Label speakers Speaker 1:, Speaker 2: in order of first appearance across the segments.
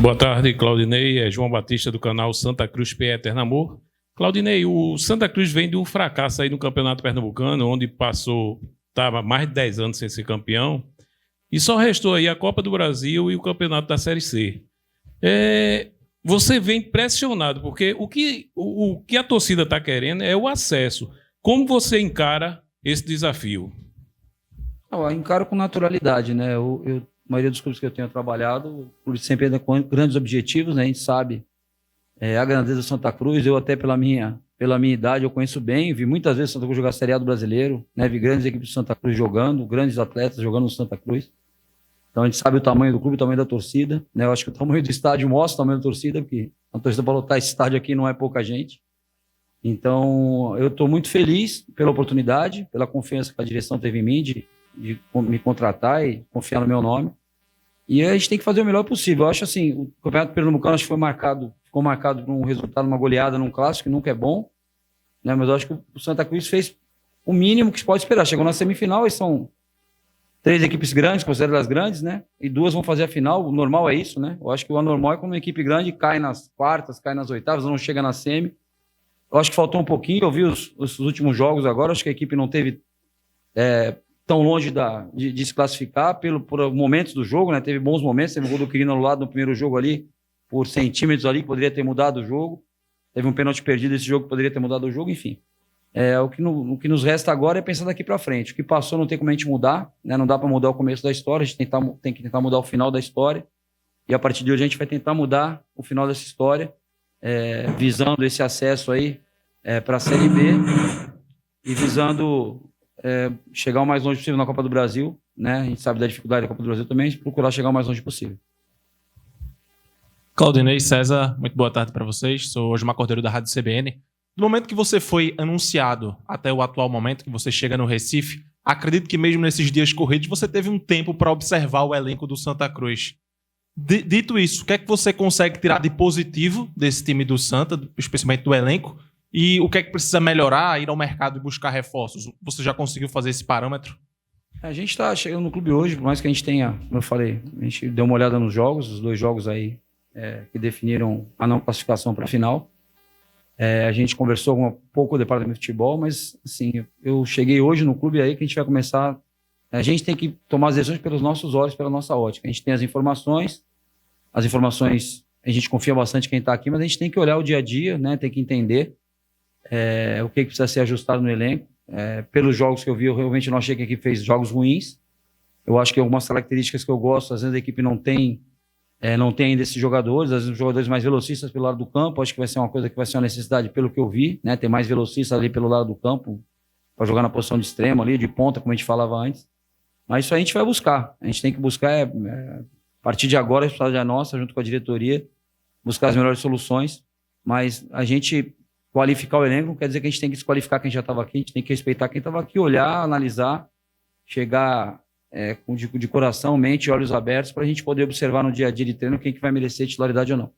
Speaker 1: Boa tarde, Claudinei. É João Batista do canal Santa Cruz PE Eterno Amor. Claudinei, o Santa Cruz vem de um fracasso aí no Campeonato Pernambucano, onde estava mais de 10 anos sem ser campeão, e só restou aí a Copa do Brasil e o Campeonato da Série C. Você vem pressionado, porque o que a torcida está querendo é o acesso. Como você encara esse desafio?
Speaker 2: Eu encaro com naturalidade, né? A maioria dos clubes que eu tenho trabalhado, o clube sempre anda com grandes objetivos, né? A gente sabe a grandeza do Santa Cruz. Eu até pela minha idade eu conheço bem, vi muitas vezes o Santa Cruz jogar Série A do Brasileiro, né? Vi grandes equipes do Santa Cruz jogando, grandes atletas jogando no Santa Cruz. Então a gente sabe o tamanho do clube, o tamanho da torcida, né? Eu acho que o tamanho do estádio mostra o tamanho da torcida, porque a torcida para lotar esse estádio aqui não é pouca gente. Então eu estou muito feliz pela oportunidade, pela confiança que a direção teve em mim de me contratar e confiar no meu nome. E a gente tem que fazer o melhor possível. Eu acho assim, o Campeonato Pernambucano ficou marcado por um resultado, uma goleada num clássico, que nunca é bom, né? Mas eu acho que o Santa Cruz fez o mínimo que se pode esperar. Chegou na semifinal e são 3 equipes grandes, consideradas as grandes, né? E 2 vão fazer a final. O normal é isso, né? Eu acho que o anormal é quando uma equipe grande cai nas quartas, cai nas oitavas, não chega na semi. Eu acho que faltou um pouquinho. Eu vi os últimos jogos agora, acho que a equipe não teve tão longe de se classificar por momentos do jogo, né? Teve bons momentos, teve um gol do Quirino anulado no primeiro jogo ali, por centímetros ali, que poderia ter mudado o jogo. Teve um pênalti perdido nesse jogo que poderia ter mudado o jogo, enfim. O que nos resta agora é pensar daqui para frente. O que passou não tem como a gente mudar, né? Não dá para mudar o começo da história, a gente tem que tentar mudar o final da história. E a partir de hoje a gente vai tentar mudar o final dessa história, visando esse acesso aí para a Série B e visando chegar o mais longe possível na Copa do Brasil, né? A gente sabe da dificuldade da Copa do Brasil também, procurar chegar o mais longe possível.
Speaker 3: Claudinei, César, muito boa tarde para vocês. Sou Osmar Cordeiro da Rádio CBN. Do momento que você foi anunciado até o atual momento que você chega no Recife, acredito que mesmo nesses dias corridos você teve um tempo para observar o elenco do Santa Cruz. Dito isso, o que é que você consegue tirar de positivo desse time do Santa, especialmente do elenco? E o que é que precisa melhorar, ir ao mercado e buscar reforços? Você já conseguiu fazer esse parâmetro?
Speaker 2: A gente está chegando no clube hoje, por mais que a gente tenha, como eu falei, a gente deu uma olhada nos jogos, os 2 jogos aí que definiram a não classificação para a final. A gente conversou um pouco com o departamento de futebol, mas assim, eu cheguei hoje no clube aí que a gente vai começar. A gente tem que tomar as decisões pelos nossos olhos, pela nossa ótica. A gente tem as informações a gente confia bastante em quem está aqui, mas a gente tem que olhar o dia a dia, né? Tem que entender o que precisa ser ajustado no elenco. Pelos jogos que eu vi, eu realmente não achei que a equipe fez jogos ruins. Eu acho que algumas características que eu gosto, às vezes a equipe não tem ainda esses jogadores, às vezes os jogadores mais velocistas pelo lado do campo. Acho que vai ser uma coisa que vai ser uma necessidade pelo que eu vi, né? Ter mais velocistas ali pelo lado do campo para jogar na posição de extremo ali, de ponta, como a gente falava antes. Mas isso a gente vai buscar. A gente tem que buscar, a partir de agora, a responsabilidade é nossa, junto com a diretoria, buscar as melhores soluções. Mas a gente qualificar o elenco não quer dizer que a gente tem que desqualificar quem já estava aqui, a gente tem que respeitar quem estava aqui, olhar, analisar, chegar de coração, mente e olhos abertos para a gente poder observar no dia a dia de treino quem que vai merecer titularidade ou não.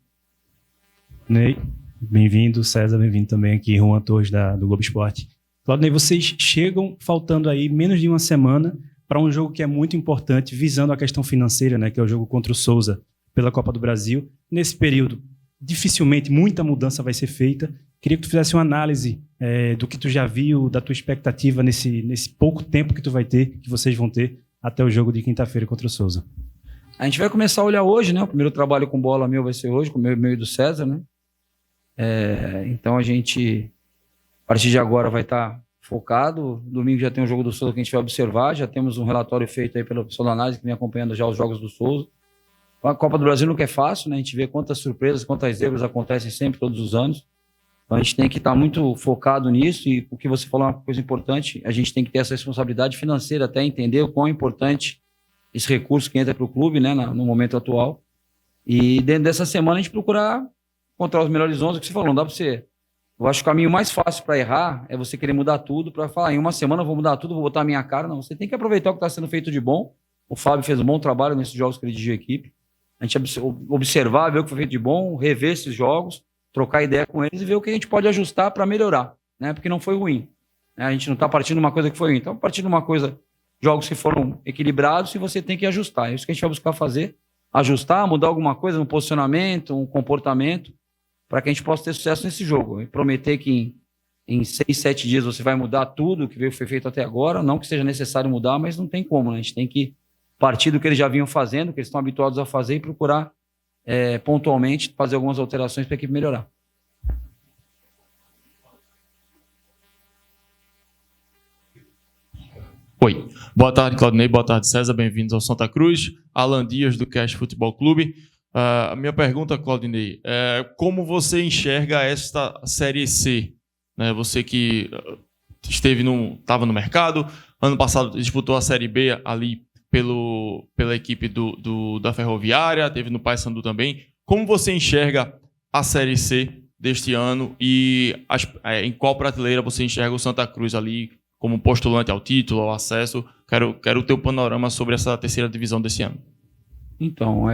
Speaker 4: Ney, bem-vindo. César, bem-vindo também aqui, Juan Torres do Globo Esporte. Claudinei, vocês chegam faltando aí menos de uma semana para um jogo que é muito importante, visando a questão financeira, né, que é o jogo contra o Souza pela Copa do Brasil. Nesse período, dificilmente muita mudança vai ser feita. Queria que tu fizesse uma análise do que tu já viu, da tua expectativa nesse pouco tempo que tu vai ter, que vocês vão ter até o jogo de quinta-feira contra o Souza.
Speaker 2: A gente vai começar a olhar hoje, né? O primeiro trabalho com bola meu vai ser hoje, com o meu e do César, né? Então a gente, a partir de agora, vai estar focado. Domingo já tem o jogo do Souza que a gente vai observar. Já temos um relatório feito aí pela pessoa da análise que vem acompanhando já os jogos do Souza. A Copa do Brasil nunca é fácil, né? A gente vê quantas surpresas, quantas zebras acontecem sempre, todos os anos. Então a gente tem que estar muito focado nisso, e o que você falou é uma coisa importante, a gente tem que ter essa responsabilidade financeira, até entender o quão importante esse recurso que entra para o clube, né, no momento atual. E dentro dessa semana a gente procurar encontrar os melhores 11, o que você falou, não dá para você... Eu acho que o caminho mais fácil para errar é você querer mudar tudo, para falar, em uma semana eu vou mudar tudo, vou botar a minha cara. Não, você tem que aproveitar o que está sendo feito de bom. O Fábio fez um bom trabalho nesses jogos que ele dirigiu a equipe. A gente observar, ver o que foi feito de bom, rever esses jogos, trocar ideia com eles e ver o que a gente pode ajustar para melhorar, né? Porque não foi ruim. A gente não está partindo de uma coisa que foi ruim. Então, partindo de uma coisa, jogos que foram equilibrados, e você tem que ajustar. É isso que a gente vai buscar fazer. ajustar, mudar alguma coisa no posicionamento, um comportamento, para que a gente possa ter sucesso nesse jogo. E prometer que em 6, 7 dias você vai mudar tudo que foi feito até agora, não que seja necessário mudar, mas não tem como, né? A gente tem que partir do que eles já vinham fazendo, que eles estão habituados a fazer e procurar pontualmente fazer algumas alterações para a equipe melhorar.
Speaker 5: Oi, boa tarde, Claudinei, boa tarde, César, bem-vindos ao Santa Cruz. Alan Dias, do Cash Futebol Clube. A minha pergunta, Claudinei, é como você enxerga esta Série C? Né, você que estava no mercado, ano passado disputou a Série B ali pela equipe da Ferroviária, teve no Paysandu também. Como você enxerga a Série C deste ano e em qual prateleira você enxerga o Santa Cruz ali como postulante ao título, ao acesso? Quero o teu panorama sobre essa terceira divisão desse ano.
Speaker 2: Então,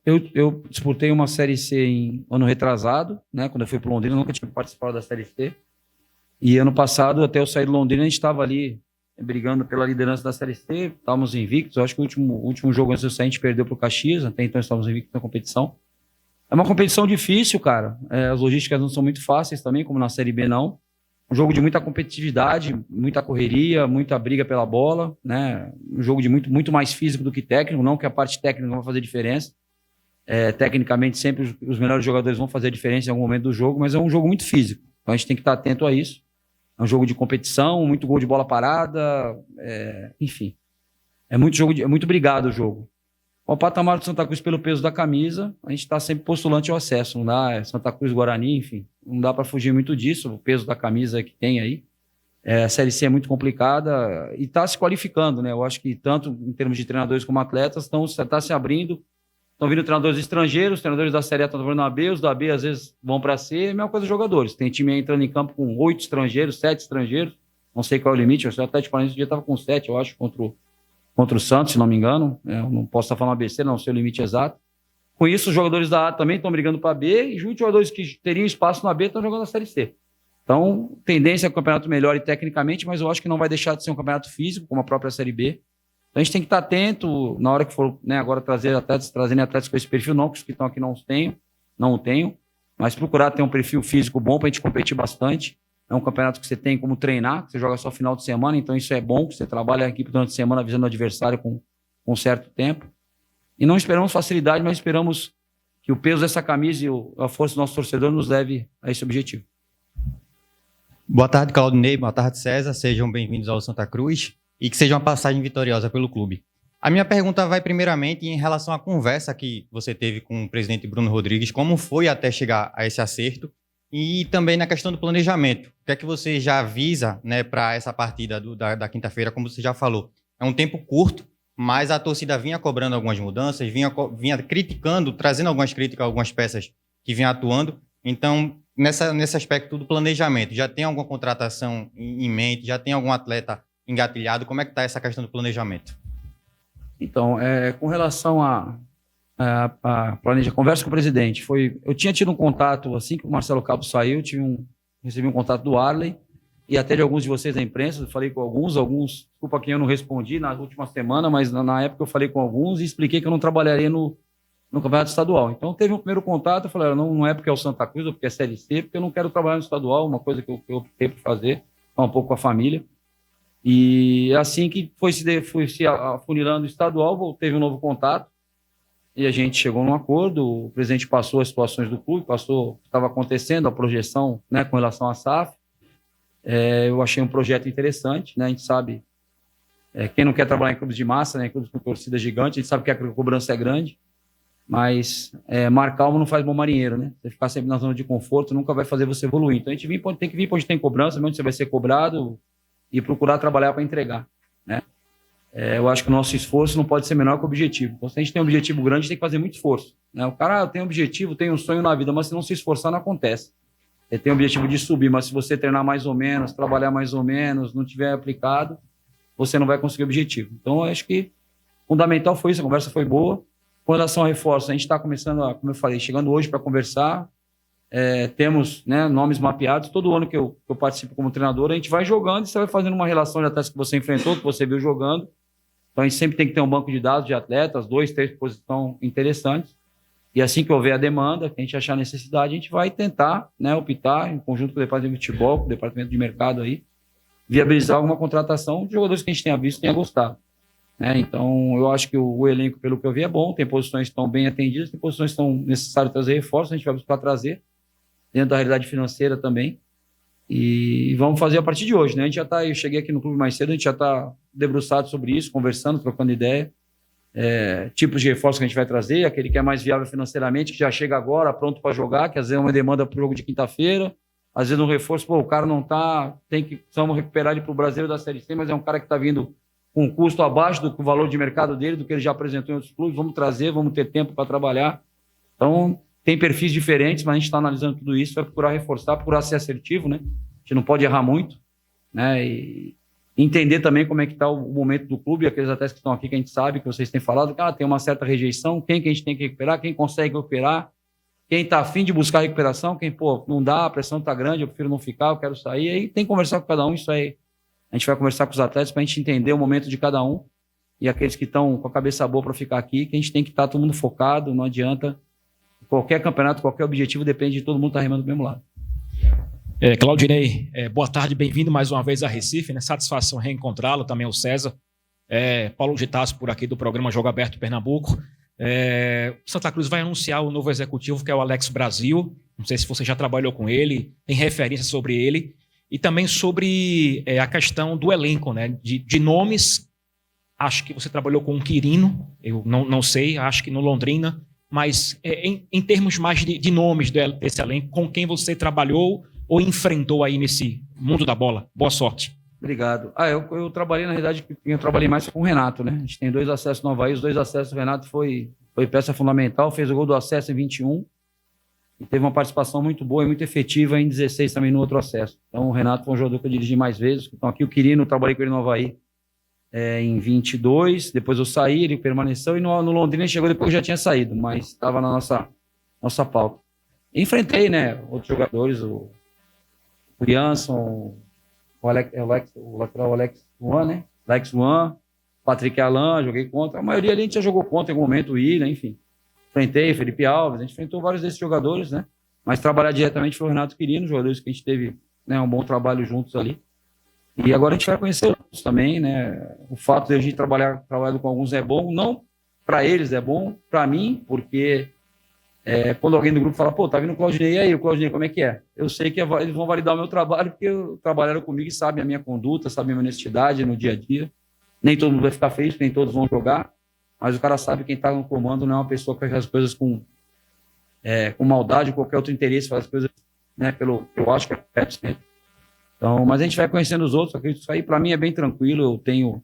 Speaker 2: eu disputei uma Série C em ano retrasado, né? Quando eu fui para Londrina, eu nunca tinha participado da Série C. E ano passado, até eu sair de Londrina, a gente estava ali brigando pela liderança da Série C, estávamos invictos. Eu acho que o último jogo antes de eu sair, a gente perdeu para o Caxias, até então estávamos invictos na competição. É uma competição difícil, cara. As logísticas não são muito fáceis também, como na Série B não. Um jogo de muita competitividade, muita correria, muita briga pela bola, né? Um jogo de muito mais físico do que técnico, não que a parte técnica não vai fazer diferença. Tecnicamente, sempre os melhores jogadores vão fazer a diferença em algum momento do jogo, mas é um jogo muito físico. Então a gente tem que estar atento a isso. É um jogo de competição, muito gol de bola parada, enfim. É muito brigado o jogo. O patamar do Santa Cruz, pelo peso da camisa, a gente está sempre postulante ao acesso. Não dá, Santa Cruz, Guarani, enfim. Não dá para fugir muito disso, o peso da camisa que tem aí. A Série C é muito complicada e está se qualificando, né? Eu acho que tanto em termos de treinadores como atletas, está se abrindo. Estão vindo treinadores estrangeiros, os treinadores da Série A estão vindo na B, os da B às vezes vão para C, é a mesma coisa dos jogadores. Tem time aí entrando em campo com 8 estrangeiros, 7 estrangeiros, não sei qual é o limite, o Atlético Paranaense um dia estava com 7, eu acho, contra o Santos, se não me engano. Eu não posso estar falando ABC, não sei o limite exato. Com isso, os jogadores da A também estão brigando para B, e muitos jogadores que teriam espaço na B estão jogando na Série C. Então, tendência é que o campeonato melhore tecnicamente, mas eu acho que não vai deixar de ser um campeonato físico, como a própria Série B. Então, a gente tem que estar atento na hora que for, né, agora trazendo atletas com esse perfil, não que os que estão aqui não o tenham, mas procurar ter um perfil físico bom para a gente competir bastante. É um campeonato que você tem como treinar, que você joga só final de semana, então isso é bom, que você trabalha a equipe durante a semana avisando o adversário com um certo tempo. E não esperamos facilidade, mas esperamos que o peso dessa camisa e a força do nosso torcedor nos leve a esse objetivo.
Speaker 6: Boa tarde, Claudinei. Boa tarde, César. Sejam bem-vindos ao Santa Cruz e que seja uma passagem vitoriosa pelo clube. A minha pergunta vai primeiramente em relação à conversa que você teve com o presidente Bruno Rodrigues, como foi até chegar a esse acerto, e também na questão do planejamento. O que é que você já avisa, né, para essa partida da quinta-feira, como você já falou? É um tempo curto, mas a torcida vinha cobrando algumas mudanças, vinha criticando, trazendo algumas críticas a algumas peças que vinham atuando. Então, nesse aspecto do planejamento, já tem alguma contratação em mente? Já tem algum atleta engatilhado? Como é que está essa questão do planejamento?
Speaker 2: Então, com relação a conversa com o presidente, eu tinha tido um contato, assim que o Marcelo Cabo saiu, recebi um contato do Arley e até de alguns de vocês da imprensa. Eu falei com alguns, desculpa quem eu não respondi na última semana, mas na época eu falei com alguns e expliquei que eu não trabalharia no campeonato estadual. Então teve um primeiro contato, eu falei, não é porque é o Santa Cruz ou porque é Série C, porque eu não quero trabalhar no estadual, uma coisa que eu optei por fazer, um pouco com a família. E assim que foi se afunilando o estadual, teve um novo contato e a gente chegou num acordo. O presidente passou as situações do clube, passou o que estava acontecendo, a projeção, né, com relação à SAF. Eu achei um projeto interessante, né? A gente sabe, quem não quer trabalhar em clubes de massa, né, em clubes com torcida gigante, a gente sabe que a cobrança é grande, mas mar calmo não faz bom marinheiro, né? Você ficar sempre na zona de conforto nunca vai fazer você evoluir. Então a gente tem que vir onde tem cobrança, onde você vai ser cobrado, e procurar trabalhar para entregar, né? Eu acho que o nosso esforço não pode ser menor que o objetivo. Então, se a gente tem um objetivo grande, a gente tem que fazer muito esforço, né? O cara tem um objetivo, tem um sonho na vida, mas se não se esforçar, não acontece. Ele tem o objetivo de subir, mas se você treinar mais ou menos, trabalhar mais ou menos, não tiver aplicado, você não vai conseguir o objetivo. Então, eu acho que fundamental foi isso, a conversa foi boa. Com relação a reforços, a gente está começando, como eu falei, chegando hoje para conversar. Temos, né, nomes mapeados. Todo ano que eu participo como treinador, a gente vai jogando e você vai fazendo uma relação de atletas que você enfrentou, que você viu jogando, Então a gente sempre tem que ter um banco de dados de atletas, 2, 3 posições interessantes. E assim que houver a demanda, que a gente achar necessidade, a gente vai tentar, né, optar, em conjunto com o departamento de futebol, com o departamento de mercado aí, viabilizar alguma contratação de jogadores que a gente tenha visto e tenha gostado. Né? Então, eu acho que o elenco, pelo que eu vi, é bom, tem posições que estão bem atendidas, tem posições que estão necessárias trazer reforços, a gente vai buscar trazer, dentro da realidade financeira também. E vamos fazer a partir de hoje, né? A gente já tá, eu cheguei aqui no clube mais cedo, a gente já está debruçado sobre isso, conversando, trocando ideia, tipos de reforço que a gente vai trazer, aquele que é mais viável financeiramente, que já chega agora, pronto para jogar, que às vezes é uma demanda para o jogo de quinta-feira, às vezes um reforço, o cara não tá, precisamos recuperar ele para o brasileiro da Série C, mas é um cara que está vindo com um custo abaixo do valor de mercado dele, do que ele já apresentou em outros clubes, vamos trazer, vamos ter tempo para trabalhar. Então, tem perfis diferentes, mas a gente está analisando tudo isso, vai procurar reforçar, procurar ser assertivo, né? A gente não pode errar muito, né? E entender também como é que está o momento do clube, aqueles atletas que estão aqui que a gente sabe, que vocês têm falado, que tem uma certa rejeição, quem que a gente tem que recuperar, quem consegue recuperar, quem está afim de buscar recuperação, quem, não dá, a pressão está grande, eu prefiro não ficar, eu quero sair, aí tem que conversar com cada um, isso aí. A gente vai conversar com os atletas para a gente entender o momento de cada um e aqueles que estão com a cabeça boa para ficar aqui, que a gente tem que estar todo mundo focado, não adianta. Qualquer campeonato, qualquer objetivo depende de todo mundo estar remando do mesmo lado.
Speaker 7: Claudinei, boa tarde, bem-vindo mais uma vez a Recife, né? Satisfação reencontrá-lo, também o César. Paulo Gitasso por aqui do programa Jogo Aberto Pernambuco. Santa Cruz vai anunciar o novo executivo, que é o Alex Brasil. Não sei se você já trabalhou com ele, tem referência sobre ele. E também sobre a questão do elenco, né? De nomes. Acho que você trabalhou com o Quirino, eu não sei, acho que no Londrina. Mas em termos mais de nomes desse elenco, com quem você trabalhou ou enfrentou aí nesse mundo da bola? Boa sorte.
Speaker 2: Obrigado. Eu trabalhei, na realidade, eu trabalhei mais com o Renato, né? A gente tem 2 acessos no Avaí, os 2 acessos o Renato foi peça fundamental, fez o gol do acesso em 21 e teve uma participação muito boa e muito efetiva em 16 também no outro acesso. Então o Renato foi um jogador que eu dirigi mais vezes. Então aqui o Quirino, eu trabalhei com ele no Avaí em 22, depois eu saí, ele permaneceu, e no Londrina ele chegou depois que eu já tinha saído, mas estava na nossa pauta. Enfrentei, né, outros jogadores, o Jansson, o Alex Juan, né? Alex Juan, Patrick Alain, joguei contra. A maioria ali a gente já jogou contra em algum momento, o William, enfim. Enfrentei Felipe Alves, a gente enfrentou vários desses jogadores, né? Mas trabalhar diretamente foi o Renato Quirino, jogadores que a gente teve, né, um bom trabalho juntos ali. E agora a gente vai conhecer outros também, né? O fato de a gente trabalhado com alguns é bom, não para eles é bom, para mim, porque quando alguém do grupo fala, tá vindo o Claudinei, e aí, o Claudinei, como é que é? Eu sei que eles vão validar o meu trabalho, porque trabalharam comigo e sabem a minha conduta, sabem a minha honestidade no dia a dia. Nem todo mundo vai ficar feliz, nem todos vão jogar, mas o cara sabe que quem está no comando não é uma pessoa que faz as coisas com maldade ou qualquer outro interesse, faz as coisas, né, pelo que eu acho que é correto sempre. Então, mas a gente vai conhecendo os outros, acredito que isso aí para mim é bem tranquilo, eu tenho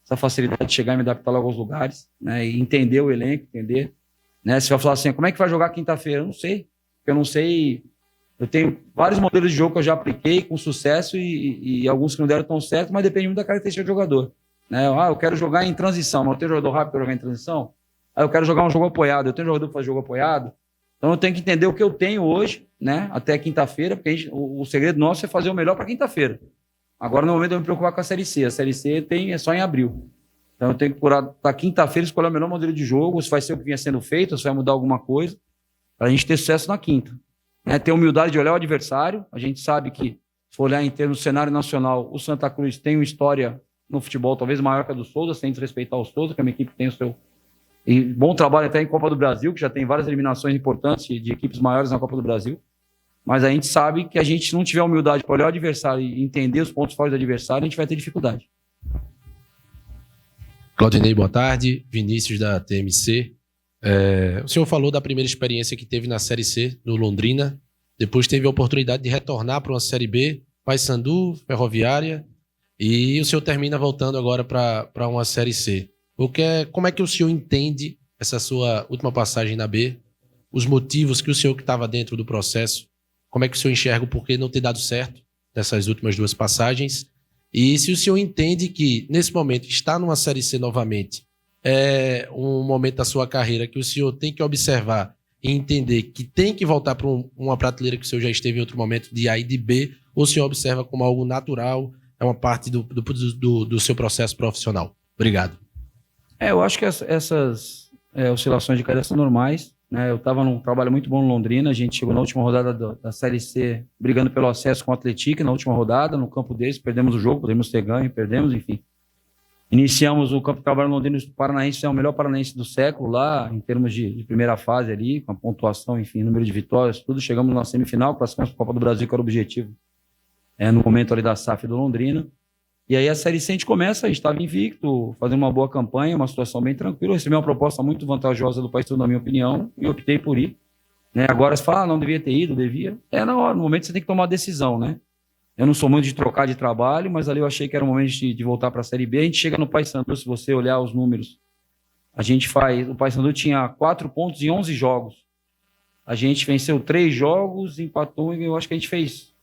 Speaker 2: essa facilidade de chegar e me adaptar logo aos lugares, né, e entender o elenco, entender, né, se vai falar assim, como é que vai jogar quinta-feira? Eu não sei, porque eu não sei, eu tenho vários modelos de jogo que eu já apliquei com sucesso e alguns que não deram tão certo, mas depende muito da característica do jogador, né, eu quero jogar em transição, mas eu tenho jogador rápido para jogar em transição, eu quero jogar um jogo apoiado, eu tenho jogador para fazer jogo apoiado, então eu tenho que entender o que eu tenho hoje, né, até quinta-feira, porque o segredo nosso é fazer o melhor para quinta-feira. Agora, no momento, eu me preocupar com a Série C. A Série C é só em abril. Então, eu tenho que procurar, para quinta-feira, escolher o melhor modelo de jogo, se vai ser o que vinha sendo feito, se vai mudar alguma coisa, para a gente ter sucesso na quinta. Né, ter humildade de olhar o adversário. A gente sabe que, se for olhar em termos do cenário nacional, o Santa Cruz tem uma história no futebol talvez maior que a do Souza, sem desrespeitar o Souza, que é uma equipe que tem o seu... E bom trabalho até em Copa do Brasil, que já tem várias eliminações importantes de equipes maiores na Copa do Brasil. Mas a gente sabe que a gente, se não tiver humildade para olhar o adversário e entender os pontos fortes do adversário, a gente vai ter dificuldade.
Speaker 8: Claudinei, boa tarde. Vinícius, da TMC. O senhor falou da primeira experiência que teve na Série C, no Londrina. Depois teve a oportunidade de retornar para uma Série B, Paysandu, Ferroviária. E o senhor termina voltando agora para uma Série C. Como é que o senhor entende essa sua última passagem na B? Os motivos que o senhor que estava dentro do processo, como é que o senhor enxerga o porquê não ter dado certo nessas últimas 2 passagens? E se o senhor entende que, nesse momento, está numa Série C novamente, é um momento da sua carreira que o senhor tem que observar e entender que tem que voltar para uma prateleira que o senhor já esteve em outro momento, de A e de B, ou o senhor observa como algo natural, é uma parte do seu processo profissional? Obrigado.
Speaker 2: Eu acho que essas oscilações de carreira são normais, né? Eu estava num trabalho muito bom no Londrina, a gente chegou na última rodada da Série C brigando pelo acesso com o Atlético, na última rodada, no campo deles, perdemos o jogo, podemos ter ganho, perdemos, enfim. Iniciamos o campo de trabalho no Londrina, o Paranaense é o melhor paranaense do século lá, em termos de primeira fase ali, com a pontuação, enfim, número de vitórias, tudo. Chegamos na semifinal, classificamos para a Copa do Brasil, que era o objetivo, no momento ali da SAF do Londrina. E aí a Série C a gente começa, a gente estava invicto, fazendo uma boa campanha, uma situação bem tranquila. Eu recebi uma proposta muito vantajosa do Paysandu, na minha opinião, e optei por ir. Né? Agora você fala, não devia ter ido, devia. Na hora, no momento você tem que tomar uma decisão, né? Eu não sou muito de trocar de trabalho, mas ali eu achei que era o momento de voltar para a Série B. A gente chega no Paysandu, se você olhar os números, o Paysandu tinha 4 pontos em 11 jogos. A gente venceu 3 jogos, empatou, e eu acho que a gente fez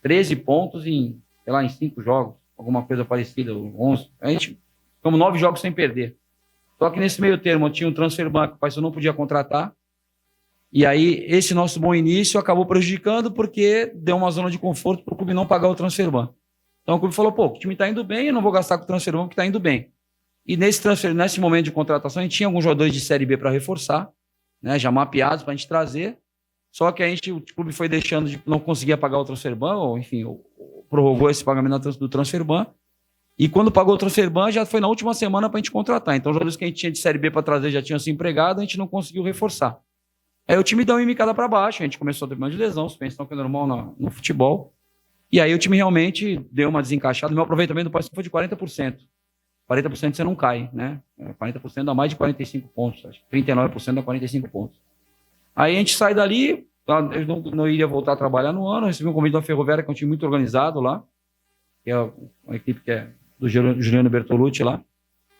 Speaker 2: 13 pontos em 5 jogos, alguma coisa parecida, 11. A gente ficamos 9 jogos sem perder. Só que nesse meio termo tinha um transfer ban que o Paysandu não podia contratar. E aí, esse nosso bom início acabou prejudicando porque deu uma zona de conforto para o clube não pagar o transfer ban. Então o clube falou, o time está indo bem, eu não vou gastar com o transfer ban porque está indo bem. E nesse momento de contratação, a gente tinha alguns jogadores de Série B para reforçar, né, já mapeados para a gente trazer. Só que o clube foi deixando não conseguia pagar o transfer ban, ou enfim, prorrogou esse pagamento do transfer ban. E quando pagou o transfer ban, já foi na última semana para a gente contratar. Então os jogadores que a gente tinha de Série B para trazer já tinham se empregado, a gente não conseguiu reforçar. Aí o time deu uma mimicada para baixo, a gente começou a ter problema de lesão, suspensão que é normal no futebol. E aí o time realmente deu uma desencaixada. O meu aproveitamento do Paysandu foi de 40%. 40% você não cai, né? 40% dá mais de 45 pontos. Acho que 39% dá 45 pontos. Aí a gente sai dali, eu não iria voltar a trabalhar no ano, recebi um convite da Ferroviária, que é um time muito organizado lá, que é uma equipe que é do Juliano Bertolucci lá,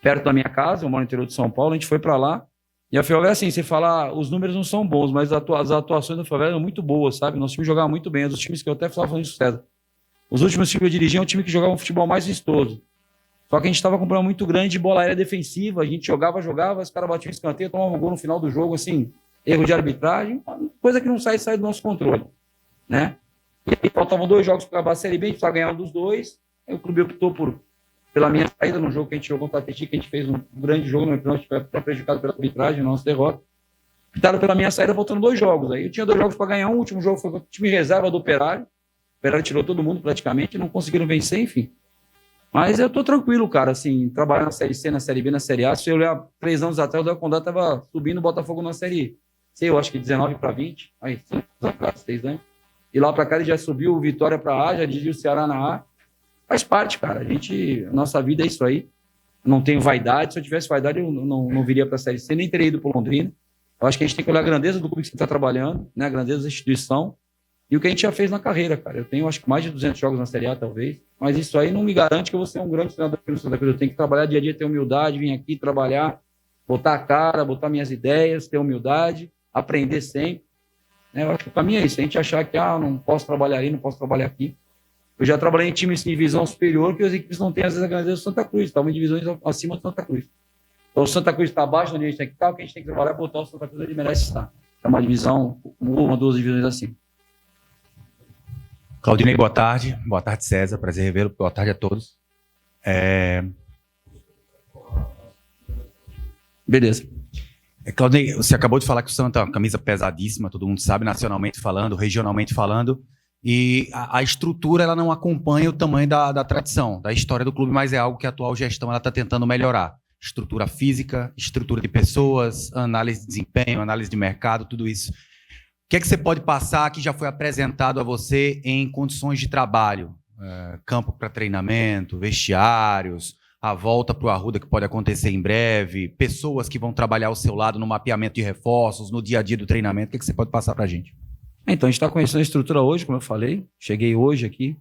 Speaker 2: perto da minha casa, eu moro no interior de São Paulo, a gente foi para lá. E a Ferroviária, assim, você fala, os números não são bons, mas as atuações da Ferroviária eram muito boas, sabe? Nosso time jogava muito bem, é dos times que eu até estava falando isso, César. Os últimos times que eu dirigi é um time que jogava um futebol mais vistoso. Só que a gente estava com um problema muito grande de bola aérea defensiva, a gente jogava, os caras batiam escanteio, tomavam um gol no final do jogo, assim, erro de arbitragem, coisa que não sai do nosso controle, né? E aí faltavam 2 jogos para acabar a Série B, a gente precisava ganhar um dos 2, aí o clube optou pela minha saída no jogo que a gente jogou contra a Atlético, que a gente fez um grande jogo, no final foi prejudicado pela arbitragem, nossa derrota. Optaram pela minha saída, faltando 2 jogos. Aí eu tinha 2 jogos para ganhar, o último jogo foi o time reserva do Operário. O Operário tirou todo mundo praticamente, não conseguiram vencer, enfim. Mas eu tô tranquilo, cara, assim, trabalhar na Série C, na Série B, na Série A. Se eu olhar 3 anos atrás, o Léo Condá estava subindo o Botafogo na Série C, eu acho que 19 para 20, aí 5 anos atrás, 6 anos. E lá para cá ele já subiu o Vitória para A, já dirigiu o Ceará na A. Faz parte, cara. A nossa vida é isso aí. Não tenho vaidade. Se eu tivesse vaidade, eu não viria para a Série C, nem teria ido para o Londrina. Eu acho que a gente tem que olhar a grandeza do clube que você está trabalhando, né? A grandeza da instituição e o que a gente já fez na carreira, cara. Eu tenho, acho que mais de 200 jogos na Série A, talvez. Mas isso aí não me garante que eu vou ser um grande treinador do Santa Cruz. Eu tenho que trabalhar dia a dia, ter humildade, vir aqui trabalhar, botar a cara, botar minhas ideias, ter humildade, aprender sempre. Eu acho que o caminho é isso. A gente achar que, não posso trabalhar ali, não posso trabalhar aqui. Eu já trabalhei em times de divisão superior que as equipes não têm, às vezes, a grandeza do Santa Cruz. Estavam em divisões acima do Santa Cruz. Então, o Santa Cruz está abaixo onde a gente tem que estar, o que a gente tem que trabalhar é botar o Santa Cruz onde ele merece estar. É uma divisão, 1 ou 2 divisões acima.
Speaker 9: Claudinei, boa tarde. Boa tarde, César. Prazer revê-lo. Boa tarde a todos.
Speaker 2: Beleza.
Speaker 9: Claudinei, você acabou de falar que o Santa é uma camisa pesadíssima, todo mundo sabe, nacionalmente falando, regionalmente falando. E a estrutura ela não acompanha o tamanho da tradição, da história do clube, mas é algo que a atual gestão está tentando melhorar. Estrutura física, estrutura de pessoas, análise de desempenho, análise de mercado, tudo isso. O que é que você pode passar que já foi apresentado a você em condições de trabalho? Campo para treinamento, vestiários, a volta para o Arruda que pode acontecer em breve, pessoas que vão trabalhar ao seu lado no mapeamento de reforços, no dia a dia do treinamento. O que é que você pode passar para a gente?
Speaker 2: Então, a gente está conhecendo a estrutura hoje, como eu falei. Cheguei hoje aqui.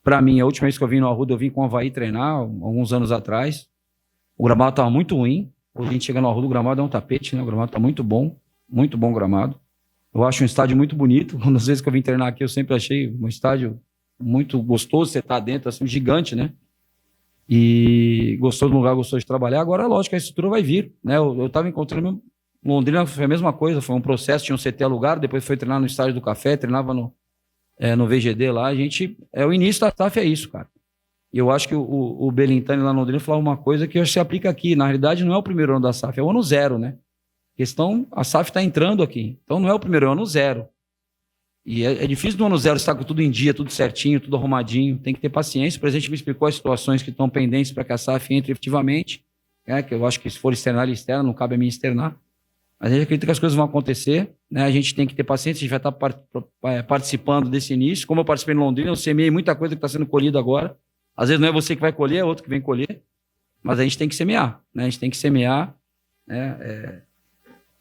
Speaker 2: Para mim, a última vez que eu vim no Arruda, eu vim com o Avaí treinar, alguns anos atrás. O gramado estava muito ruim. Hoje a gente chega no Arruda, o gramado é um tapete, né? O gramado está muito bom gramado. Eu acho um estádio muito bonito. Uma das vezes que eu vim treinar aqui, eu sempre achei um estádio muito gostoso. Você tá dentro, assim, gigante, né? E gostoso do lugar, gostoso de trabalhar. Agora, lógico, a estrutura vai vir, né? Eu estava encontrando... Londrina foi a mesma coisa, foi um processo, tinha um CT alugado, depois foi treinar no Estádio do Café, treinava no VGD lá, o início da SAF é isso, cara. E eu acho que o Belintani lá no Londrina falava uma coisa que se aplica aqui. Na realidade, não é o primeiro ano da SAF, é o ano zero, né? A SAF está entrando aqui. Então não é o primeiro ano, é o ano zero. E é difícil no ano zero estar com tudo em dia, tudo certinho, tudo arrumadinho. Tem que ter paciência. O presidente me explicou as situações que estão pendentes para que a SAF entre efetivamente. Que eu acho que se for externar, ele externa, não cabe a mim externar. Mas a gente acredita que as coisas vão acontecer, né? A gente tem que ter paciência, a gente vai estar participando desse início. Como eu participei no Londrina, eu semeei muita coisa que está sendo colhida agora. Às vezes não é você que vai colher, é outro que vem colher. Mas a gente tem que semear, né? A gente tem que semear, né?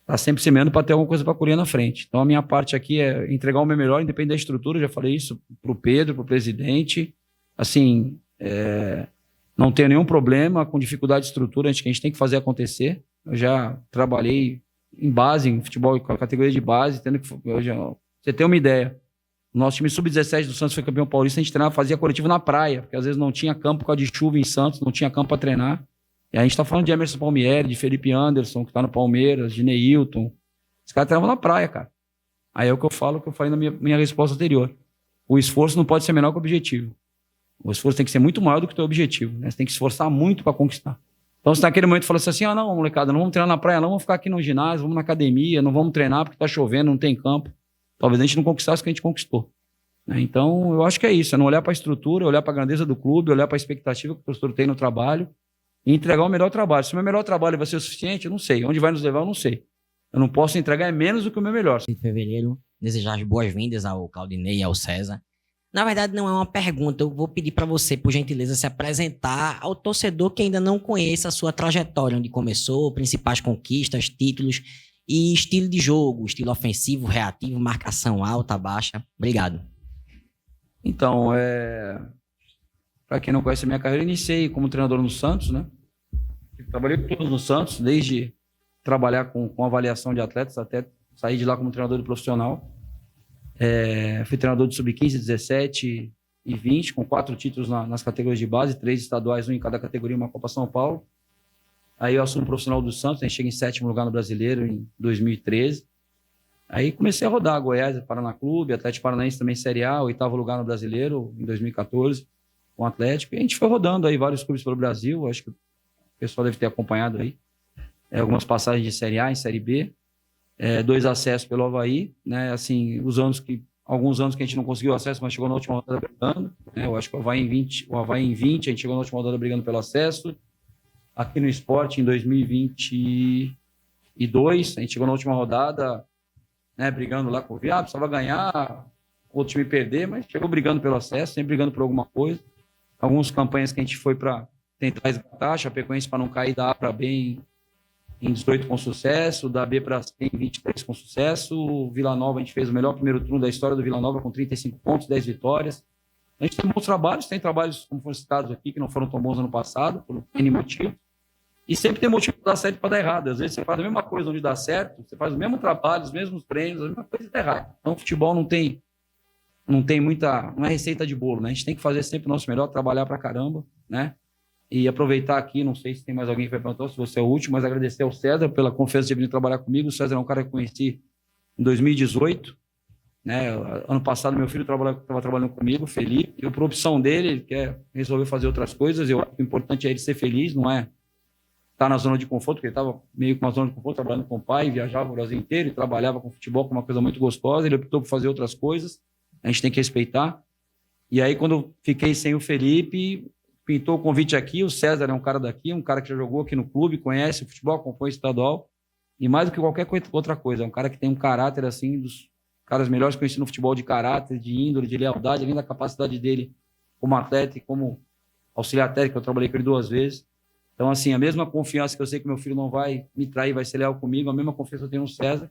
Speaker 2: Tá sempre semeando para ter alguma coisa para colher na frente. Então a minha parte aqui é entregar o meu melhor, independente da estrutura. Eu já falei isso para o Pedro, para o presidente. Assim, não tenho nenhum problema com dificuldade de estrutura, a gente tem que fazer acontecer. Eu já trabalhei em base, em futebol, com a categoria de base, você tem uma ideia. O nosso time sub-17 do Santos foi campeão paulista, a gente treinava, fazia coletivo na praia, porque às vezes não tinha campo por causa de chuva em Santos, não tinha campo para treinar. E a gente está falando de Emerson Palmieri, de Felipe Anderson, que está no Palmeiras, de Neilton. Os caras treinavam na praia, cara. Aí é o que eu falo, que eu falei na minha resposta anterior. O esforço não pode ser menor que o objetivo. O esforço tem que ser muito maior do que o teu objetivo, né? Você tem que se esforçar muito para conquistar. Então, se naquele momento fala assim, não, molecada, não vamos treinar na praia, não, vamos ficar aqui no ginásio, vamos na academia, não vamos treinar porque está chovendo, não tem campo. Talvez a gente não conquistasse o que a gente conquistou. Né? Então, eu acho que é isso, é não olhar para a estrutura, olhar para a grandeza do clube, olhar para a expectativa que o professor tem no trabalho e entregar o melhor trabalho. Se o meu melhor trabalho vai ser o suficiente, eu não sei. Onde vai nos levar, eu não sei. Eu não posso entregar menos do que o meu melhor.
Speaker 10: Em fevereiro, desejar as boas-vindas ao Claudinei e ao César. Na verdade, não é uma pergunta. Eu vou pedir para você, por gentileza, se apresentar ao torcedor que ainda não conheça a sua trajetória, onde começou, principais conquistas, títulos e estilo de jogo, estilo ofensivo, reativo, marcação alta, baixa. Obrigado.
Speaker 2: Então, para quem não conhece a minha carreira, eu iniciei como treinador no Santos, né? Trabalhei todos no Santos, desde trabalhar com avaliação de atletas até sair de lá como treinador profissional. Fui treinador de sub-15, 17 e 20, com 4 títulos nas categorias de base, 3 estaduais, um em cada categoria, uma Copa São Paulo. Aí eu assumo o profissional do Santos, a gente chega em 7º lugar no Brasileiro em 2013. Aí comecei a rodar Goiás, Paraná Clube, Atlético Paranaense também Série A, 8º lugar no Brasileiro em 2014, com o Atlético. E a gente foi rodando aí vários clubes pelo Brasil, acho que o pessoal deve ter acompanhado aí. Algumas passagens de Série A em Série B. 2 acessos pelo Avaí, né? Assim, alguns anos que a gente não conseguiu acesso, mas chegou na última rodada brigando, né? Eu acho que o Avaí em 20, a gente chegou na última rodada brigando pelo acesso. Aqui no Sport, em 2022, a gente chegou na última rodada, né? Brigando lá com o Viado, precisava ganhar, outro time perder, mas chegou brigando pelo acesso, sempre brigando por alguma coisa. Algumas campanhas que a gente foi para tentar resgatar, Chapecoense para não cair da A para B em 18 com sucesso, da B para C em 23 com sucesso. O Vila Nova, a gente fez o melhor primeiro turno da história do Vila Nova com 35 pontos, 10 vitórias. A gente tem bons trabalhos, tem trabalhos, como foram citados aqui, que não foram tão bons ano passado, por N motivo. E sempre tem motivo para dar certo e para dar errado. Às vezes você faz a mesma coisa onde dá certo, você faz o mesmo trabalho, os mesmos treinos, a mesma coisa e dá errado. Então, o futebol não tem muita, não é receita de bolo, né? A gente tem que fazer sempre o nosso melhor, trabalhar pra caramba, né? E aproveitar aqui, não sei se tem mais alguém que vai perguntar, se você é o último, mas agradecer ao César pela confiança de vir trabalhar comigo. O César é um cara que eu conheci em 2018, né? Ano passado meu filho estava trabalhando comigo, Felipe, e por opção dele, ele quer resolver fazer outras coisas. Eu acho que o importante é ele ser feliz, não é estar na zona de conforto, porque ele estava meio com uma zona de conforto, trabalhando com o pai, viajava o Brasil inteiro e trabalhava com futebol, com uma coisa muito gostosa. Ele optou por fazer outras coisas, a gente tem que respeitar. E aí, quando eu fiquei sem o Felipe, pintou o convite aqui. O César é um cara daqui, um cara que já jogou aqui no clube, conhece o futebol, acompanha o estadual, e mais do que qualquer outra coisa, é um cara que tem um caráter assim, dos caras melhores que eu conheci no futebol, de caráter, de índole, de lealdade, além da capacidade dele como atleta e como auxiliar técnico. Eu trabalhei com ele 2 vezes. Então, assim, a mesma confiança que eu sei que meu filho não vai me trair, vai ser leal comigo, a mesma confiança que eu tenho no César,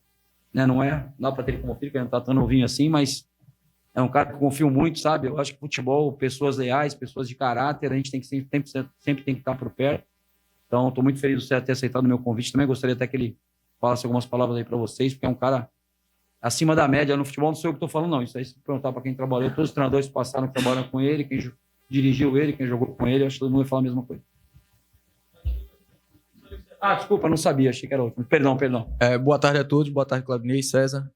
Speaker 2: né? Não dá para ter ele como filho, que ele não tá tão novinho assim, mas é um cara que eu confio muito, sabe? Eu acho que futebol, pessoas leais, pessoas de caráter, a gente tem que sempre tem que estar por perto. Então, estou muito feliz de você ter aceitado o meu convite. Também gostaria até que ele falasse algumas palavras aí para vocês, porque é um cara acima da média no futebol. Não sei o que estou falando, não. Isso aí, se perguntar para quem trabalhou, todos os treinadores que passaram, que trabalham com ele, quem dirigiu ele, quem jogou com ele, acho que todo mundo vai falar a mesma coisa. Desculpa, não sabia, achei que era outro. Perdão.
Speaker 11: Boa tarde a todos, boa tarde, Claudinei, César,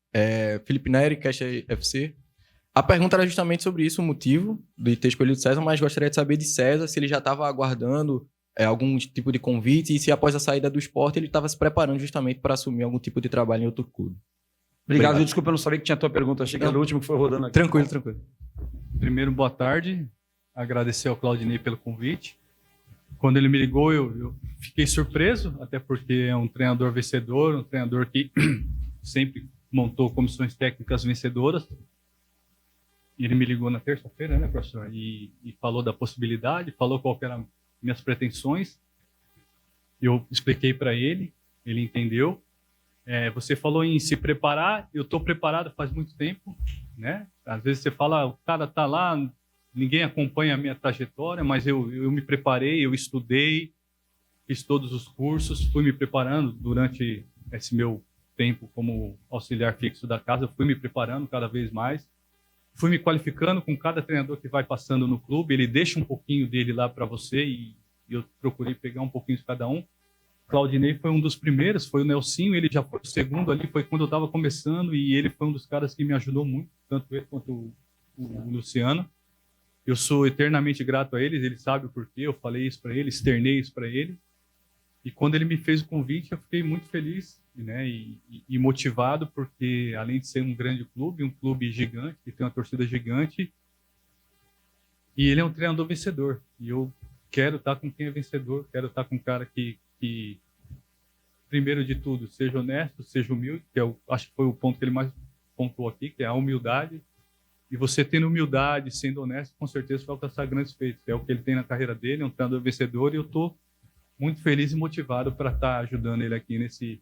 Speaker 11: Felipe Neri, Cash FC. A pergunta era justamente sobre isso, o motivo de ter escolhido César, mas gostaria de saber de César se ele já estava aguardando algum tipo de convite e se após a saída do Sport ele estava se preparando justamente para assumir algum tipo de trabalho em outro clube.
Speaker 2: Obrigado. Desculpa, eu não sabia que tinha a tua pergunta. Achei que era o último que foi rodando aqui.
Speaker 11: Tranquilo, tranquilo.
Speaker 12: Primeiro, boa tarde. Agradecer ao Claudinei pelo convite. Quando ele me ligou, eu fiquei surpreso, até porque é um treinador vencedor, um treinador que sempre montou comissões técnicas vencedoras. E ele me ligou na terça-feira, né, professor? E falou da possibilidade, falou qual que eram minhas pretensões. Eu expliquei para ele, ele entendeu. Você falou em se preparar, eu estou preparado faz muito tempo, né? Às vezes você fala, o cara está lá, ninguém acompanha a minha trajetória, mas eu me preparei, eu estudei, fiz todos os cursos, fui me preparando durante esse meu tempo como auxiliar fixo da casa, fui me preparando cada vez mais, fui me qualificando com cada treinador que vai passando no clube, ele deixa um pouquinho dele lá para você e eu procurei pegar um pouquinho de cada um. Claudinei foi um dos primeiros, foi o Nelsinho, ele já foi o segundo ali, foi quando eu estava começando e ele foi um dos caras que me ajudou muito, tanto ele quanto o Luciano. Eu sou eternamente grato a eles, ele sabe o porquê, eu falei isso para ele, externei isso para ele. E quando ele me fez o convite, eu fiquei muito feliz, né, e motivado, porque além de ser um grande clube, um clube gigante, que tem uma torcida gigante, e ele é um treinador vencedor. E eu quero estar com quem é vencedor, quero estar com um cara que primeiro de tudo, seja honesto, seja humilde, que acho que foi o ponto que ele mais pontuou aqui, que é a humildade. E você tendo humildade, sendo honesto, com certeza vai alcançar grandes feitos. É o que ele tem na carreira dele, é um treinador vencedor, e eu estou muito feliz e motivado para estar ajudando ele aqui nesse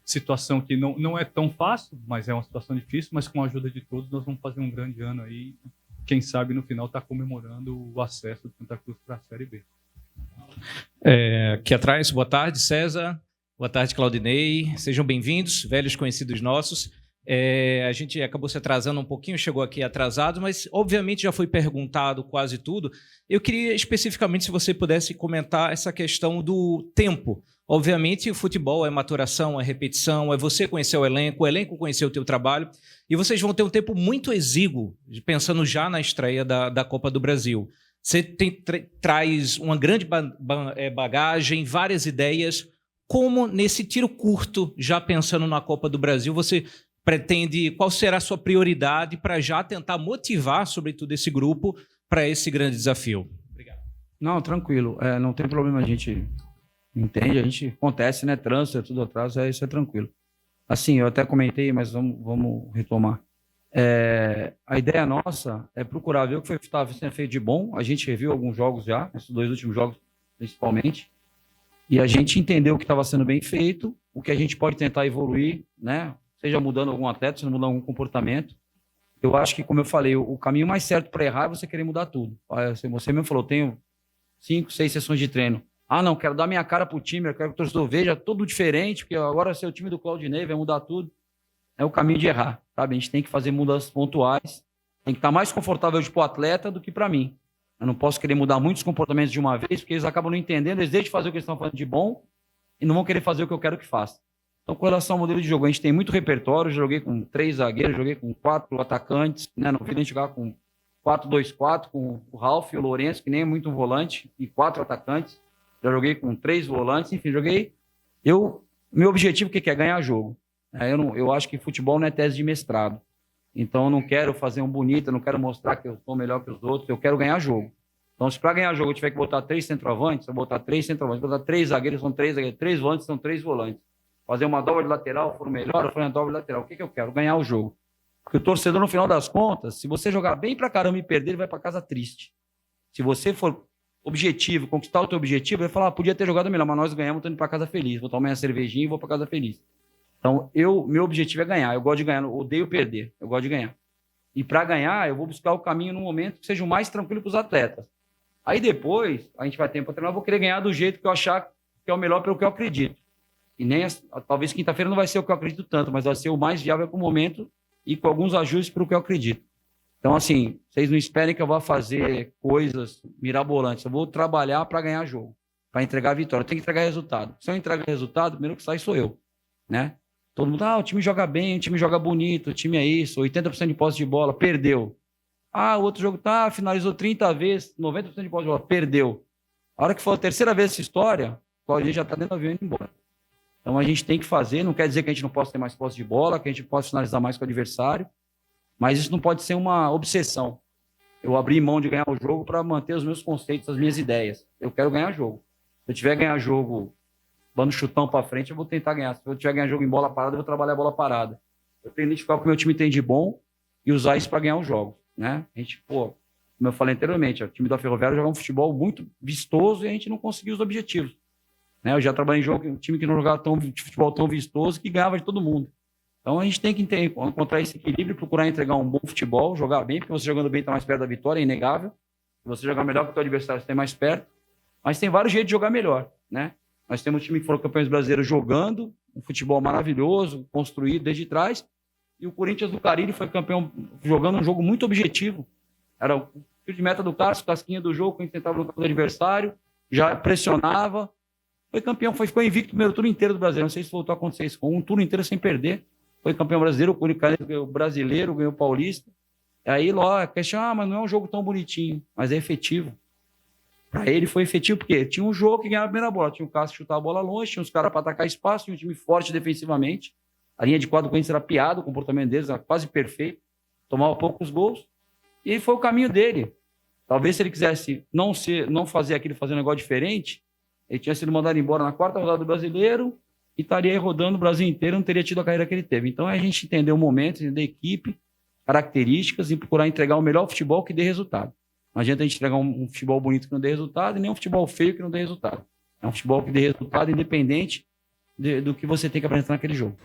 Speaker 12: situação que não é tão fácil, mas é uma situação difícil, mas com a ajuda de todos nós vamos fazer um grande ano aí. Quem sabe no final está comemorando o acesso do Santa Cruz para a Série B.
Speaker 7: Aqui atrás, boa tarde, César. Boa tarde, Claudinei. Sejam bem-vindos, velhos conhecidos nossos. A gente acabou se atrasando um pouquinho, chegou aqui atrasado, mas obviamente já foi perguntado quase tudo. Eu queria especificamente se você pudesse comentar essa questão do tempo. Obviamente o futebol é maturação, é repetição, é você conhecer o elenco conhecer o teu trabalho, e vocês vão ter um tempo muito exíguo, pensando já na estreia da Copa do Brasil. Você traz uma grande bagagem, várias ideias. Como nesse tiro curto, já pensando na Copa do Brasil, você pretende, qual será a sua prioridade para já tentar motivar, sobretudo, esse grupo para esse grande desafio? Obrigado.
Speaker 2: Não, tranquilo. Não tem problema, a gente entende, a gente acontece, né? Trânsito, tudo atrás, isso é tranquilo. Assim, eu até comentei, mas vamos retomar. A ideia nossa é procurar ver o que estava sendo feito de bom. A gente reviu alguns jogos já, esses 2 últimos jogos principalmente, e a gente entendeu o que estava sendo bem feito, o que a gente pode tentar evoluir, né? Seja mudando algum atleta, seja mudando algum comportamento. Eu acho que, como eu falei, o caminho mais certo para errar é você querer mudar tudo. Você mesmo falou, tenho 5, 6 sessões de treino. Não, quero dar minha cara pro time, eu quero que o torcedor veja tudo diferente, porque agora ser o time do Claudinei vai mudar tudo. É o caminho de errar, sabe? A gente tem que fazer mudanças pontuais, tem que estar mais confortável para o atleta do que para mim. Eu não posso querer mudar muitos comportamentos de uma vez, porque eles acabam não entendendo, eles deixam de fazer o que eles estão fazendo de bom e não vão querer fazer o que eu quero que faça. Então, com relação ao modelo de jogo, a gente tem muito repertório, joguei com 3 zagueiros, joguei com 4 atacantes, né? No vídeo a gente jogava com 4-2-4, com o Ralf e o Lourenço, que nem é muito um volante, e 4 atacantes. Já joguei com 3 volantes, enfim, joguei. Meu objetivo o que é? Ganhar jogo. Eu acho que futebol não é tese de mestrado. Então, eu não quero fazer um bonito, eu não quero mostrar que eu sou melhor que os outros, eu quero ganhar jogo. Então, se para ganhar jogo eu tiver que botar 3 centroavantes, eu vou botar 3 centroavantes, vou botar 3 zagueiros, são 3 zagueiros, 3 volantes, são 3 volantes. Fazer uma dobra de lateral, for melhor, eu fazer uma dobra de lateral. O que eu quero? Ganhar o jogo. Porque o torcedor, no final das contas, se você jogar bem pra caramba e perder, ele vai pra casa triste. Se você for objetivo, conquistar o teu objetivo, ele vai falar, podia ter jogado melhor, mas nós ganhamos, tô indo pra casa feliz. Vou tomar minha cervejinha e vou pra casa feliz. Então, meu objetivo é ganhar. Eu gosto de ganhar, eu odeio perder. Eu gosto de ganhar. E para ganhar, eu vou buscar o caminho no momento que seja o mais tranquilo para os atletas. Aí depois, a gente vai ter tempo para treinar, eu vou querer ganhar do jeito que eu achar que é o melhor pelo que eu acredito. E nem talvez quinta-feira não vai ser o que eu acredito tanto, mas vai ser o mais viável para o momento e com alguns ajustes para o que eu acredito. Então, assim, vocês não esperem que eu vá fazer coisas mirabolantes. Eu vou trabalhar para ganhar jogo, para entregar a vitória. Eu tenho que entregar resultado. Se eu entregar resultado, o primeiro que sai sou eu, né? Todo mundo, o time joga bem, o time joga bonito, o time é isso, 80% de posse de bola, perdeu. O outro jogo finalizou 30 vezes, 90% de posse de bola, perdeu. A hora que for a terceira vez essa história, a gente já está dentro do avião indo embora. Então a gente tem que fazer, não quer dizer que a gente não possa ter mais posse de bola, que a gente possa finalizar mais com o adversário, mas isso não pode ser uma obsessão. Eu abri mão de ganhar o jogo para manter os meus conceitos, as minhas ideias. Eu quero ganhar jogo. Se eu tiver ganhar jogo dando chutão para frente, eu vou tentar ganhar. Se eu tiver ganhar jogo em bola parada, eu vou trabalhar a bola parada. Eu tenho que identificar o que o meu time tem de bom e usar isso para ganhar os jogos, né? A gente, como eu falei anteriormente, o time da Ferroviária joga um futebol muito vistoso e a gente não conseguiu os objetivos. Né? Eu já trabalhei em um time que não jogava de futebol tão vistoso que ganhava de todo mundo. Então a gente tem que encontrar esse equilíbrio, procurar entregar um bom futebol, jogar bem, porque você jogando bem está mais perto da vitória, é inegável. Se você jogar melhor que o seu adversário, você tem mais perto. Mas tem vários jeitos de jogar melhor, né? Nós temos um time que foram campeões brasileiros jogando, um futebol maravilhoso, construído desde trás. E o Corinthians do Carille foi campeão jogando um jogo muito objetivo. Era o tiro de meta do Cássio, casquinha do jogo, quando tentava lutar com o adversário, já pressionava. Foi campeão, ficou invicto o primeiro turno inteiro do Brasileiro. Não sei se voltou a acontecer isso, com um turno inteiro sem perder. Foi campeão brasileiro, o Corinthians ganhou o brasileiro, ganhou o paulista. Aí, questiona, mas não é um jogo tão bonitinho, mas é efetivo. Para ele foi efetivo, porque tinha um jogo que ganhava a primeira bola. Tinha o Cássio que chutava a bola longe, tinha os caras para atacar espaço, tinha um time forte defensivamente. A linha de quadro do Corinthians era piada, o comportamento deles era quase perfeito. Tomava poucos gols. E aí foi o caminho dele. Talvez se ele quisesse não fazer aquilo, fazer um negócio diferente, ele tinha sido mandado embora na 4ª rodada do Brasileiro e estaria aí rodando o Brasil inteiro, não teria tido a carreira que ele teve. Então, a gente entender o momento, entender a equipe, características e procurar entregar o melhor futebol que dê resultado. Não adianta a gente entregar um futebol bonito que não dê resultado e nem um futebol feio que não dê resultado. É um futebol que dê resultado independente do que você tem que apresentar naquele jogo.